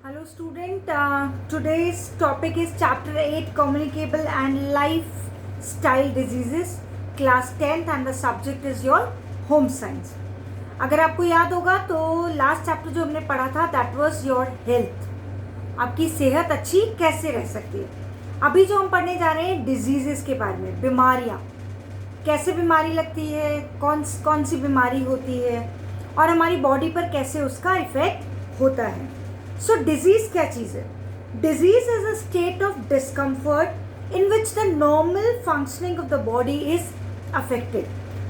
Hello student, today's topic is chapter 8 communicable and lifestyle diseases class 10th and the subject is your home science. अगर आपको याद होगा तो last chapter जो हमने पढ़ा था दैट वाज योर हेल्थ, आपकी सेहत अच्छी कैसे रह सकती है. अभी जो हम पढ़ने जा रहे हैं डिजीजेस के बारे में, बीमारियां, कैसे बीमारी लगती है, कौन सी बीमारी होती है और हमारी बॉडी पर कैसे उसका इफेक्ट होता है. सो डिजीज क्या चीज़ है? Disease is a state of discomfort in which the normal functioning of the body is affected.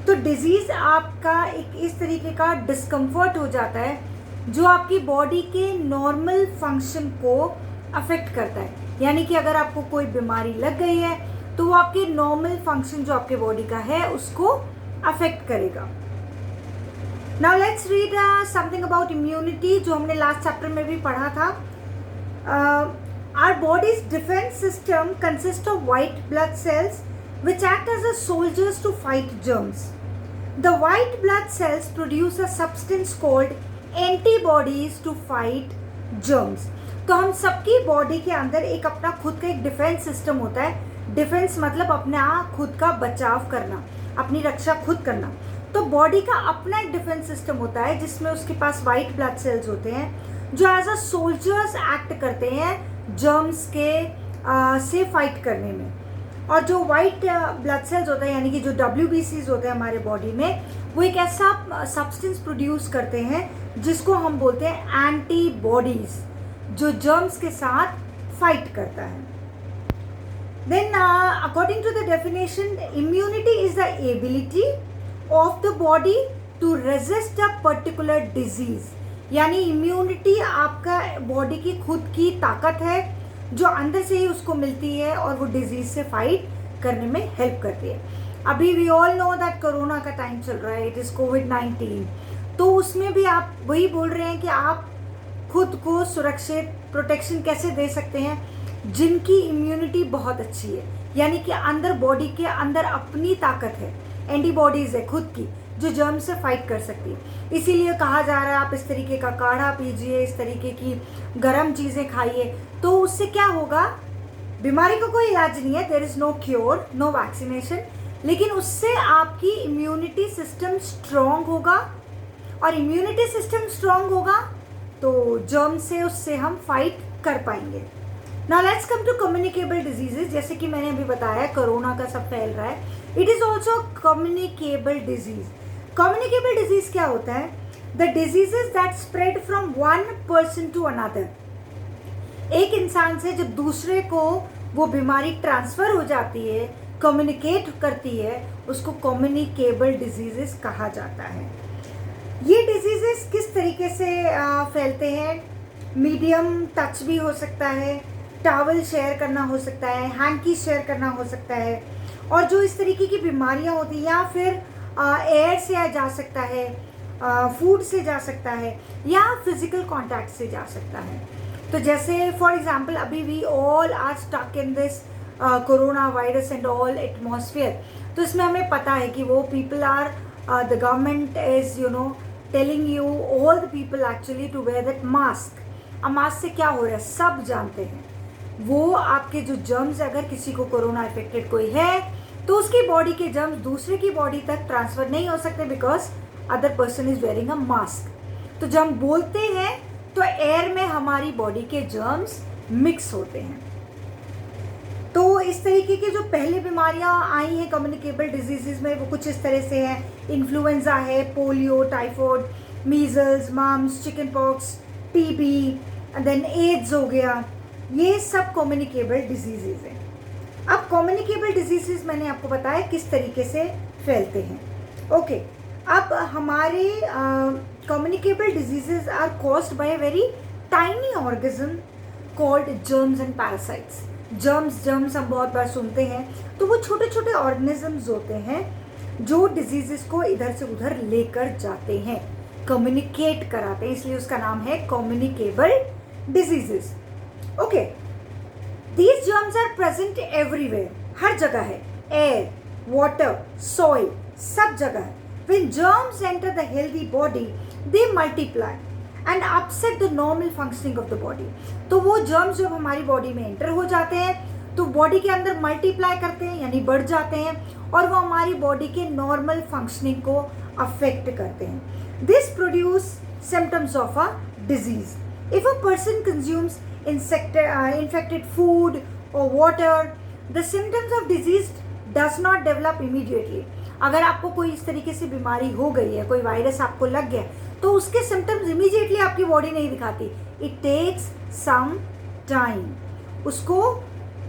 तो डिजीज आपका एक इस तरीके का डिस्कम्फर्ट हो जाता है जो आपकी बॉडी के नॉर्मल फंक्शन को अफेक्ट करता है. यानी कि अगर आपको कोई बीमारी लग गई है तो वो आपके नॉर्मल फंक्शन जो आपके बॉडी का है उसको अफेक्ट करेगा. Now let's read something about immunity जो हमने लास्ट चैप्टर में भी पढ़ा था. Our body's defense system consists of white blood cells which act as a soldiers to fight germs. The white blood cells produce a substance called antibodies to fight germs. तो हम सबकी body के अंदर एक अपना खुद का एक डिफेंस सिस्टम होता है. डिफेंस मतलब अपना खुद का बचाव करना, अपनी रक्षा खुद करना. तो बॉडी का अपना एक डिफेंस सिस्टम होता है जिसमें उसके पास वाइट ब्लड सेल्स होते हैं जो एज अ सोल्जर्स एक्ट करते हैं जर्म्स के से फाइट करने में. और जो वाइट ब्लड सेल्स होता है यानी कि जो WBCs होते हैं हमारे बॉडी में, वो एक ऐसा सब्सटेंस प्रोड्यूस करते हैं जिसको हम बोलते हैं एंटीबॉडीज, जो जर्म्स के साथ फाइट करता है. Then according to the definition, immunity is the ability of the body to resist a particular disease. यानी इम्यूनिटी आपका बॉडी की खुद की ताकत है जो अंदर से ही उसको मिलती है और वो डिजीज से फाइट करने में हेल्प करती है. अभी we all know that corona का टाइम चल रहा है, इट इज़ कोविड-19. तो उसमें भी आप वही बोल रहे हैं कि आप खुद को सुरक्षित प्रोटेक्शन कैसे दे सकते हैं जिनकी इम्यूनिटी बहुत अच्छी है. यानी कि अंदर बॉडी के अंदर अपनी ताकत है, एंटीबॉडीज है खुद की जो जर्म से फाइट कर सकती है. इसीलिए कहा जा रहा है आप इस तरीके का काढ़ा पीजिए, इस तरीके की गर्म चीज़ें खाइए. तो उससे क्या होगा? बीमारी का कोई इलाज नहीं है, there is no cure, no vaccination, लेकिन उससे आपकी इम्यूनिटी सिस्टम स्ट्रॉन्ग होगा. और इम्यूनिटी सिस्टम स्ट्रॉन्ग होगा तो जर्म से उससे हम फाइट कर पाएंगे. Now let's come to communicable diseases. जैसे कि मैंने अभी बताया कोरोना का सब फैल रहा है, it is also communicable disease. Communicable disease क्या होता है? The diseases that spread from one person to another. एक इंसान से जब दूसरे को वो बीमारी ट्रांसफर हो जाती है, कम्युनिकेट करती है, उसको कम्युनिकेबल डिजीजेस कहा जाता है. ये डिजीजेस किस तरीके से फैलते हैं? मीडियम टच भी हो सकता है, टॉवल शेयर करना हो सकता है, हैंकी शेयर करना हो सकता है. और जो इस तरीके की बीमारियां होती हैं या फिर एयर से जा सकता है, फूड से जा सकता है या फिजिकल कांटेक्ट से जा सकता है. तो जैसे फॉर एग्जांपल अभी we all are stuck in this corona virus and all atmosphere. तो इसमें हमें पता है कि वो people are the government is telling you all the people actually to wear that mask. अब मास्क से क्या हो रहा है सब जानते हैं. वो आपके जो जर्म्स, अगर किसी को कोरोना इफेक्टेड कोई है तो उसकी बॉडी के जर्म्स दूसरे की बॉडी तक ट्रांसफर नहीं हो सकते because other person is wearing a mask. तो जब हम बोलते हैं तो एयर में हमारी बॉडी के जर्म्स मिक्स होते हैं. तो इस तरीके की जो पहली बीमारियां आई हैं कम्युनिकेबल डिजीजेज में वो कुछ इस तरह से हैं. इन्फ्लुएंजा है, polio, typhoid, measles, mumps, chicken pox, TB, then AIDS हो गया. ये सब कम्युनिकेबल डिजीजेज हैं. अब कम्युनिकेबल डिजीजेज मैंने आपको बताया किस तरीके से फैलते हैं. ओके, अब हमारे communicable diseases are caused by very tiny organism called germs and parasites. Germs हम बहुत बार सुनते हैं. तो वो छोटे छोटे ऑर्गेनिजम्स होते हैं जो डिजीजेस को इधर से उधर लेकर जाते हैं, कम्युनिकेट कराते हैं, इसलिए उसका नाम है communicable diseases. Okay, these germs are present everywhere, हर जगह है. एयर, वाटर, सॉइल, सब जगह है. When germs enter the healthy body, they multiply and upset the normal functioning of the body. तो वो जर्म्स जब हमारी बॉडी में एंटर हो जाते हैं तो बॉडी के अंदर मल्टीप्लाई करते हैं, यानी बढ़ जाते हैं, और वो हमारी बॉडी के नॉर्मल फंक्शनिंग को अफेक्ट करते हैं। This produce symptoms of a disease. If a person consumes infected food or water, the symptoms of disease does not develop immediately. अगर आपको कोई इस तरीके से बीमारी हो गई है, कोई वायरस आपको लग गया, तो उसके सिम्टम्स इमीडिएटली आपकी बॉडी नहीं दिखाती। इट टेक्स सम टाइम, उसको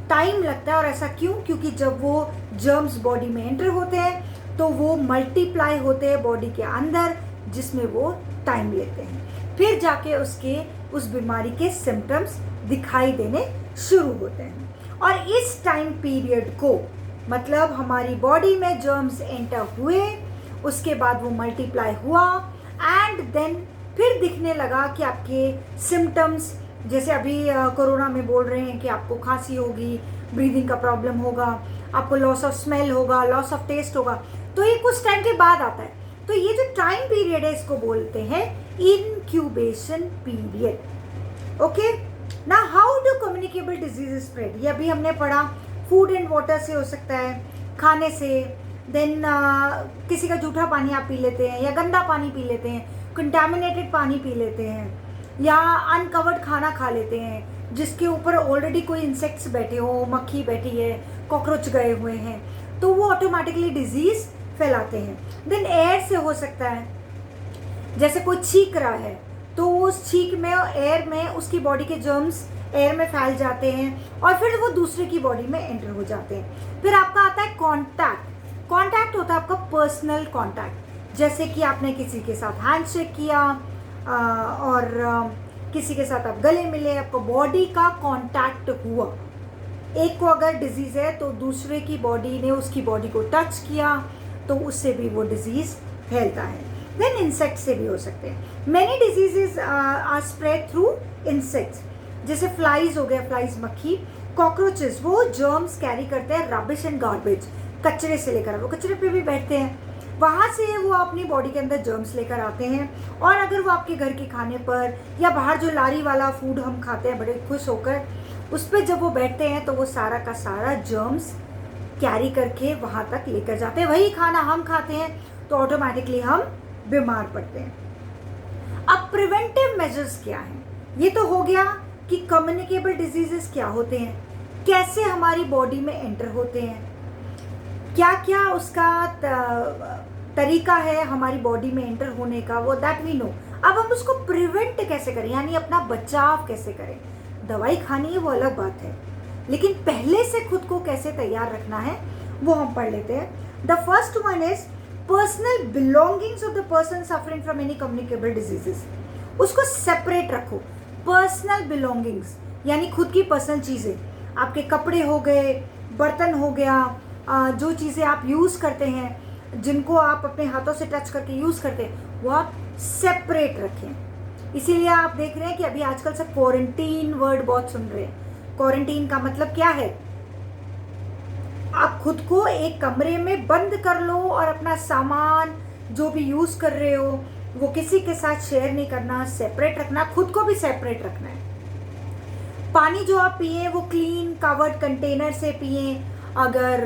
टाइम लगता है। और ऐसा क्यों? क्योंकि जब वो जर्म्स बॉडी में एंटर होते हैं तो वो मल्टीप्लाई होते हैं बॉडी के अंदर, जिसमें वो टाइम लेते हैं, फिर जाके उस बीमारी के सिम्टम्स दिखाई देने शुरू होते हैं। और इस टाइम पीरियड को, मतलब हमारी बॉडी में जर्म्स एंटर हुए, उसके बाद वो मल्टीप्लाई हुआ एंड देन फिर दिखने लगा कि आपके सिम्टम्स, जैसे अभी कोरोना में बोल रहे हैं कि आपको खांसी होगी, ब्रीदिंग का प्रॉब्लम होगा, आपको लॉस ऑफ स्मेल होगा, लॉस ऑफ टेस्ट होगा, तो ये कुछ टाइम के बाद आता है। तो ये जो टाइम पीरियड है इसको बोलते हैं incubation period. Okay, now how do communicable disease spread? ये अभी हमने पढ़ा, फूड एंड वाटर से हो सकता है, खाने से, देन किसी का जूठा पानी आप पी लेते हैं, या गंदा पानी पी लेते हैं, कंटामिनेटेड पानी पी लेते हैं, या अनकवर्ड खाना खा लेते हैं जिसके ऊपर ऑलरेडी कोई इंसेक्ट्स बैठे हो, मक्खी बैठी है, कॉकरोच गए हुए हैं, तो वो ऑटोमेटिकली डिजीज फैलाते हैं। देन एयर से हो सकता है, जैसे कोई छींक रहा है तो उस छींक में और एयर में उसकी बॉडी के जर्म्स एयर में फैल जाते हैं और फिर वो दूसरे की बॉडी में एंटर हो जाते हैं। फिर आपका आता है कॉन्टैक्ट। कॉन्टैक्ट होता है आपका पर्सनल कॉन्टैक्ट, जैसे कि आपने किसी के साथ हैंडशेक किया और किसी के साथ आप गले मिले, आपको बॉडी का कॉन्टैक्ट हुआ। एक को अगर डिजीज़ है तो दूसरे की बॉडी ने उसकी बॉडी को टच किया तो उससे भी वो डिजीज़ फैलता है। देन इंसेक्ट से भी हो सकते हैं। Many diseases are spread through insects, जैसे फ्लाइज हो गया, फ्लाइज मक्खी, कॉकरोचेस, वो जर्म्स कैरी करते हैं रबिश एंड गार्बेज, कचरे से लेकर, वो कचरे पे भी बैठते हैं, वहाँ से वो अपनी बॉडी के अंदर जर्म्स लेकर आते हैं। और अगर वो आपके घर के खाने पर या बाहर जो लारी वाला फूड हम खाते हैं बड़े खुश होकर, उस पर जब वो बैठते हैं तो वो सारा का सारा जर्म्स कैरी करके वहाँ तक लेकर जाते हैं। वही खाना हम खाते हैं तो ऑटोमेटिकली हम बीमार पड़ते हैं। अब प्रिवेंटिव मेजर्स क्या हैं? ये तो हो गया कि कम्युनिकेबल डिजीजेस क्या होते हैं, कैसे हमारी बॉडी में एंटर होते हैं, क्या क्या उसका तरीका है हमारी बॉडी में एंटर होने का, वो दैट वी नो। अब हम उसको प्रिवेंट कैसे करें, यानी अपना बचाव कैसे करें। दवाई खानी है वो अलग बात है, लेकिन पहले से खुद को कैसे तैयार रखना है वो हम पढ़ लेते हैं। The first one is personal belongings of the person suffering from any communicable diseases. उसको सेपरेट रखो। पर्सनल बिलोंगिंग्स यानी खुद की पर्सनल चीज़ें, आपके कपड़े हो गए, बर्तन हो गया, जो चीज़ें आप यूज़ करते हैं, जिनको आप अपने हाथों से टच करके यूज़ करते हैं, वो आप सेपरेट रखें। इसीलिए आप देख रहे हैं कि अभी आजकल सब क्वारंटीन वर्ड बहुत सुन रहे हैं। क्वारंटीन का मतलब क्या है? आप खुद को एक कमरे में बंद कर लो और अपना सामान जो भी यूज़ कर रहे हो वो किसी के साथ शेयर नहीं करना, सेपरेट रखना, खुद को भी सेपरेट रखना है। पानी जो आप पिए वो क्लीन कवर्ड कंटेनर से पिए। अगर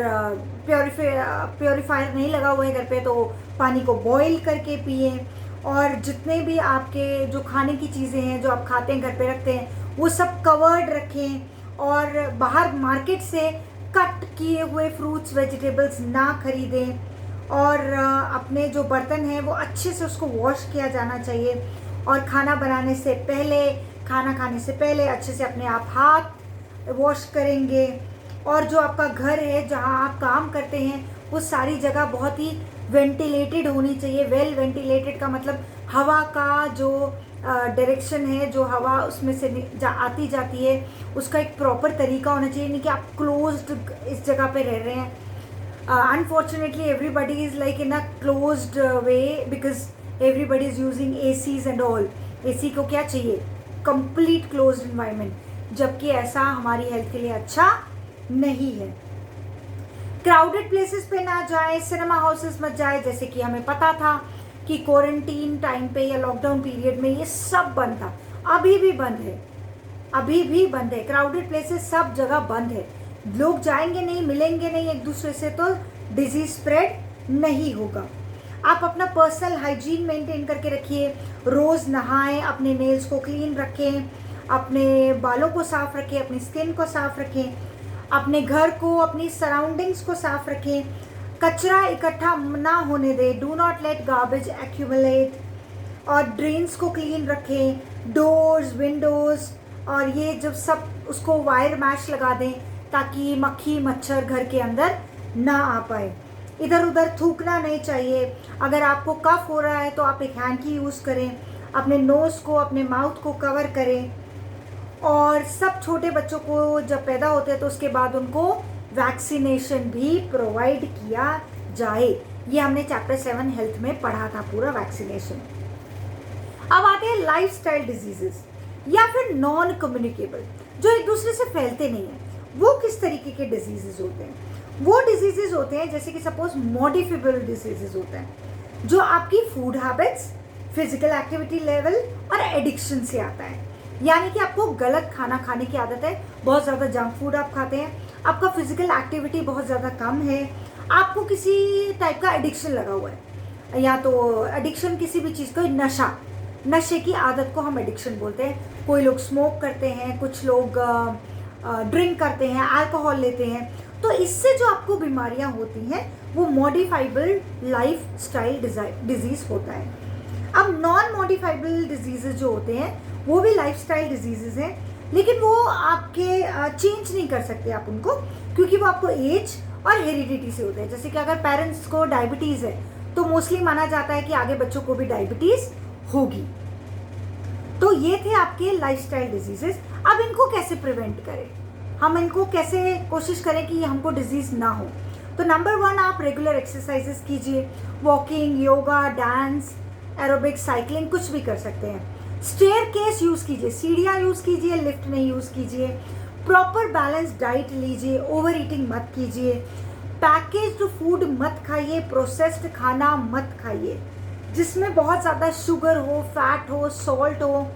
प्योरीफायर नहीं लगा हुआ है घर पे तो पानी को बॉईल करके पिए। और जितने भी आपके जो खाने की चीज़ें हैं जो आप खाते हैं घर पे रखते हैं वो सब कवर्ड रखें। और बाहर मार्केट से कट किए हुए फ्रूट्स वेजिटेबल्स ना खरीदें। और अपने जो बर्तन हैं वो अच्छे से उसको वॉश किया जाना चाहिए। और खाना बनाने से पहले, खाना खाने से पहले अच्छे से अपने आप हाथ वॉश करेंगे। और जो आपका घर है जहाँ आप काम करते हैं वो सारी जगह बहुत ही वेंटिलेटेड होनी चाहिए। वेल वेंटिलेटेड का मतलब हवा का जो डायरेक्शन है, जो हवा उसमें से आती जाती है, उसका एक प्रॉपर तरीका होना चाहिए। नहीं कि आप क्लोज्ड इस जगह पे रह रहे हैं। Unfortunately everybody is like in a closed way because everybody is using ACs and all. AC को क्या चाहिए? कंप्लीट क्लोज्ड इन्वायरमेंट, जबकि ऐसा हमारी हेल्थ के लिए अच्छा नहीं है। क्राउडेड प्लेसेस पे ना जाए, सिनेमा हाउसेस मत जाए, जैसे कि हमें पता था कि क्वारंटीन टाइम पे या लॉकडाउन पीरियड में ये सब बंद था, अभी भी बंद है, अभी भी बंद है। क्राउडेड प्लेसेस सब जगह बंद है, लोग जाएंगे नहीं, मिलेंगे नहीं एक दूसरे से, तो डिजीज स्प्रेड नहीं होगा। आप अपना पर्सनल हाइजीन मेंटेन करके रखिए, रोज़ नहाएं, अपने नेल्स को क्लीन रखें, अपने बालों को साफ रखें, अपनी स्किन को साफ रखें, अपने घर को, अपनी सराउंडिंग्स को साफ रखें, कचरा इकट्ठा ना होने दें, do not let garbage accumulate, और ड्रेन्स को क्लीन रखें, डोर्स, विंडोज़, और ये जब सब उसको वायर मैश लगा दें ताकि मक्खी मच्छर घर के अंदर ना आ पाए। इधर उधर थूकना नहीं चाहिए। अगर आपको कफ हो रहा है तो आप एक हैंकी यूज़ करें, अपने नोज़ को, अपने माउथ को कवर करें। और सब छोटे बच्चों को जब पैदा होते हैं तो उसके बाद उनको वैक्सीनेशन भी प्रोवाइड किया जाए। ये हमने चैप्टर 7 हेल्थ में पढ़ा था, पूरा वैक्सीनेशन। अब आते हैं लाइफस्टाइल डिजीजेस या फिर नॉन कम्युनिकेबल, जो एक दूसरे से फैलते नहीं हैं। वो किस तरीके के डिजीजेस होते हैं? वो डिजीजेस होते हैं जैसे कि सपोज मॉडिफिएबल डिजीजेस होते हैं, जो आपकी food habits, physical activity level और एडिक्शन से आता है। यानी कि आपको गलत खाना खाने की आदत है, बहुत ज़्यादा जंक फूड आप खाते हैं, आपका फिजिकल एक्टिविटी बहुत ज़्यादा कम है, आपको किसी टाइप का एडिक्शन लगा हुआ है, या तो एडिक्शन किसी भी चीज़ को, नशे की आदत को हम एडिक्शन बोलते हैं। कोई लोग स्मोक करते हैं, कुछ लोग ड्रिंक करते हैं, अल्कोहल लेते हैं, तो इससे जो आपको बीमारियां होती हैं वो मॉडिफाइबल लाइफ स्टाइल डिजीज़ होता है। अब नॉन मॉडिफाइबल डिजीज़ जो होते हैं वो भी लाइफ स्टाइल डिजीज़ हैं, लेकिन वो आपके चेंज नहीं कर सकते आप उनको, क्योंकि वो आपको एज और हेरिडिटी से होते हैं। जैसे कि अगर पेरेंट्स को डायबिटीज़ है तो मोस्टली माना जाता है कि आगे बच्चों को भी डायबिटीज़ होगी। तो ये थे आपके लाइफस्टाइल डिजीजेस। अब इनको कैसे प्रिवेंट करें, हम इनको कैसे कोशिश करें कि हमको डिजीज ना हो? तो नंबर 1, आप रेगुलर एक्सरसाइजेस कीजिए, walking, yoga, dance, aerobic, cycling, कुछ भी कर सकते हैं। स्टेयरकेस यूज़ कीजिए, सीढ़ियाँ यूज़ कीजिए, लिफ्ट नहीं यूज़ कीजिए। प्रॉपर बैलेंस डाइट लीजिए, ओवर ईटिंग मत कीजिए। पैकेज्ड फूड मत खाइए, प्रोसेस्ड खाना मत खाइए जिसमें बहुत ज़्यादा शुगर हो, फैट हो, सॉल्ट हो,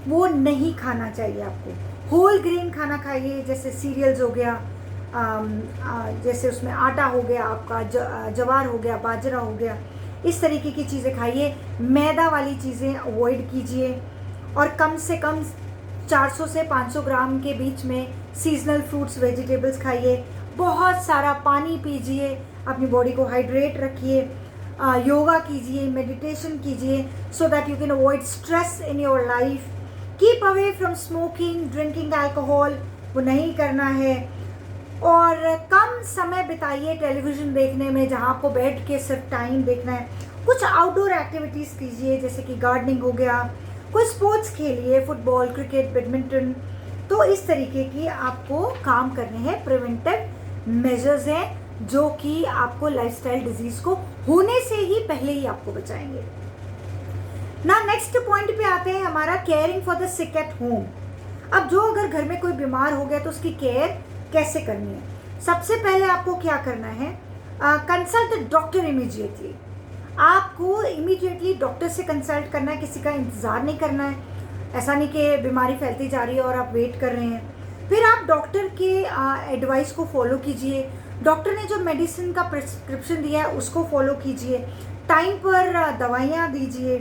वो नहीं खाना चाहिए आपको। होल ग्रेन खाना खाइए, जैसे सीरियल्स हो गया, जैसे उसमें आटा हो गया आपका, जवार हो गया, बाजरा हो गया, इस तरीके की चीज़ें खाइए। मैदा वाली चीज़ें अवॉइड कीजिए, और कम से कम 400 से 500 ग्राम के बीच में सीजनल फ्रूट्स, वेजिटेबल्स खाइए। बहुत सारा पानी पीजिए, अपनी बॉडी को हाइड्रेट रखिए। योगा कीजिए, मेडिटेशन कीजिए, so that you can avoid stress in your life. Keep away from smoking, drinking alcohol, वो नहीं करना है। और कम समय बिताइए टेलीविज़न देखने में, जहाँ आपको बैठ के सिर्फ टाइम देखना है। कुछ आउटडोर एक्टिविटीज़ कीजिए, जैसे कि गार्डनिंग हो गया, कोई स्पोर्ट्स खेलिए, फुटबॉल, क्रिकेट, बैडमिंटन। तो इस तरीके की आपको काम करने हैं, प्रिवेंटिव मेजर्स हैं जो कि आपको लाइफस्टाइल डिजीज़ को होने से ही पहले ही आपको बचाएंगे। ना नेक्स्ट पॉइंट पे आते हैं हमारा, caring for the sick at home. अब जो अगर घर में कोई बीमार हो गया तो उसकी केयर कैसे करनी है? सबसे पहले आपको क्या करना है, कंसल्ट द डॉक्टर इमीडिएटली। आपको इमीडिएटली डॉक्टर से कंसल्ट करना है, किसी का इंतज़ार नहीं करना है। ऐसा नहीं कि बीमारी फैलती जा रही है और आप वेट कर रहे हैं। फिर आप डॉक्टर के एडवाइस को फॉलो कीजिए, डॉक्टर ने जो मेडिसिन का प्रिस्क्रिप्शन दिया है उसको फॉलो कीजिए, टाइम पर दवाइयाँ दीजिए,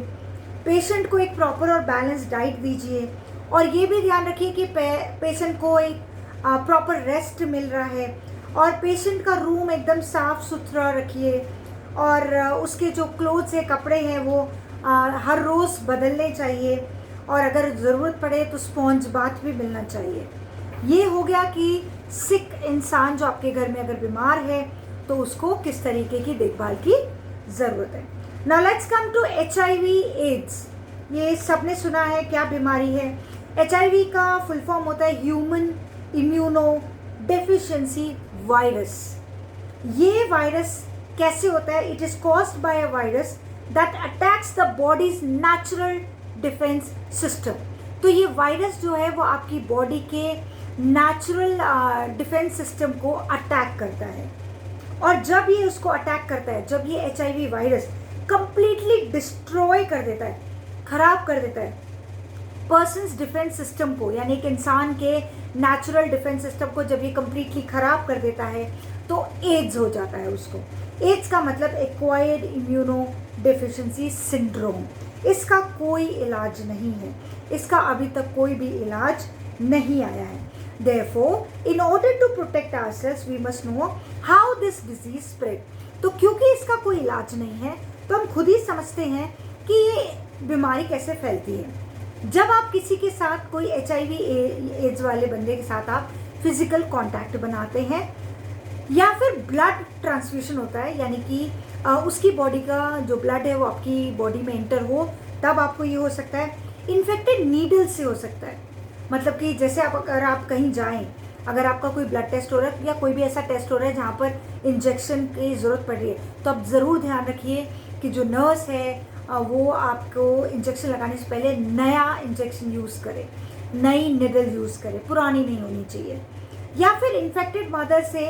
पेशेंट को एक प्रॉपर और बैलेंस डाइट दीजिए, और ये भी ध्यान रखिए कि पेशेंट को एक प्रॉपर रेस्ट मिल रहा है, और पेशेंट का रूम एकदम साफ सुथरा रखिए, और उसके जो क्लोथ्स है, कपड़े हैं, वो हर रोज़ बदलने चाहिए, और अगर ज़रूरत पड़े तो स्पॉन्ज बाथ भी मिलना चाहिए। ये हो गया कि सिक इंसान जो आपके घर में अगर बीमार है तो उसको किस तरीके की देखभाल की ज़रूरत है। Now let's come to HIV AIDS. ये सबने सुना है, क्या बीमारी है? HIV का फुल फॉर्म होता है ह्यूमन इम्यूनो डेफिशिएंसी वायरस। ये वायरस कैसे होता है? It is caused by a virus that attacks the bodies natural defence system. तो ये वायरस जो है वो आपकी बॉडी के नेचुरल डिफेंस सिस्टम को अटैक करता है, और जब ये उसको अटैक करता है, जब ये HIV वायरस कंप्लीटली डिस्ट्रॉय कर देता है, खराब कर देता है पर्सन्स डिफेंस सिस्टम को, यानी कि इंसान के नेचुरल डिफेंस सिस्टम को जब ये कंप्लीटली खराब कर देता है तो एड्स हो जाता है उसको। एड्स का मतलब एक्वायर्ड इम्यूनो डेफिशिएंसी सिंड्रोम। इसका कोई इलाज नहीं है, इसका अभी तक कोई भी इलाज नहीं आया है। Therefore, in order to protect ourselves, we must know how this disease spread. तो क्योंकि इसका कोई इलाज नहीं है तो हम खुद ही समझते हैं कि ये बीमारी कैसे फैलती है। जब आप किसी के साथ कोई HIV एड्स वाले बंदे के साथ आप फिजिकल कांटेक्ट बनाते हैं या फिर ब्लड ट्रांसफ्यूशन होता है, यानी कि उसकी बॉडी का जो ब्लड है वो आपकी बॉडी में एंटर हो, तब आपको ये हो सकता है। इन्फेक्टेड नीडल से हो सकता है, मतलब कि जैसे अगर आप कहीं जाएं, अगर आपका कोई ब्लड टेस्ट हो रहा है या कोई भी ऐसा टेस्ट हो रहा है जहाँ पर इंजेक्शन की ज़रूरत पड़ रही है, तो आप ज़रूर ध्यान रखिए कि जो नर्स है वो आपको इंजेक्शन लगाने से पहले नया इंजेक्शन यूज़ करे, नई निडल यूज़ करे, पुरानी नहीं होनी चाहिए। या फिर इन्फेक्टेड मदर से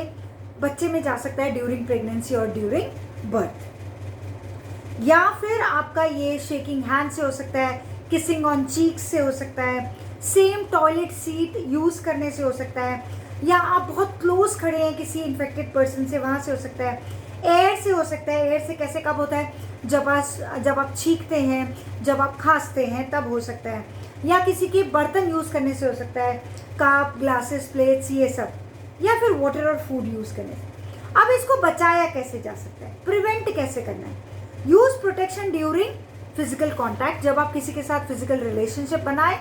बच्चे में जा सकता है ड्यूरिंग प्रेगनेंसी और ड्यूरिंग बर्थ। या फिर आपका ये शेकिंग हैंड से हो सकता है, किसिंग ऑन चीक्स से हो सकता है, सेम टॉयलेट सीट यूज़ करने से हो सकता है, या आप बहुत क्लोज खड़े हैं किसी इन्फेक्टेड पर्सन से, वहाँ से हो सकता है। एयर से हो सकता है। एयर से कैसे कब होता है? जब आप छींकते हैं, जब आप खांसते हैं, तब हो सकता है। या किसी के बर्तन यूज़ करने से हो सकता है, कप, ग्लासेस, प्लेट्स, ये सब। या फिर वाटर और फूड यूज़ करने से। अब इसको बचाया कैसे जा सकता है, प्रिवेंट कैसे करना है? Use protection during physical contact. जब आप किसी के साथ फिजिकल रिलेशनशिप बनाएं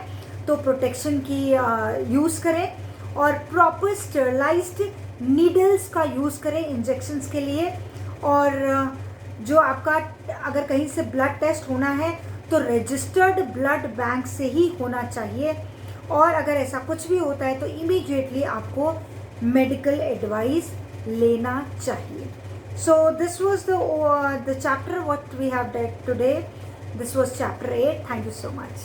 तो प्रोटेक्शन की यूज़ करें, और प्रॉपर स्टरलाइज्ड नीडल्स का यूज़ करें इंजेक्शंस के लिए। और जो आपका अगर कहीं से ब्लड टेस्ट होना है तो रजिस्टर्ड ब्लड बैंक से ही होना चाहिए, और अगर ऐसा कुछ भी होता है तो इमीडिएटली आपको मेडिकल एडवाइस लेना चाहिए। So this was the chapter what we have did today. This was chapter 8. Thank you so much.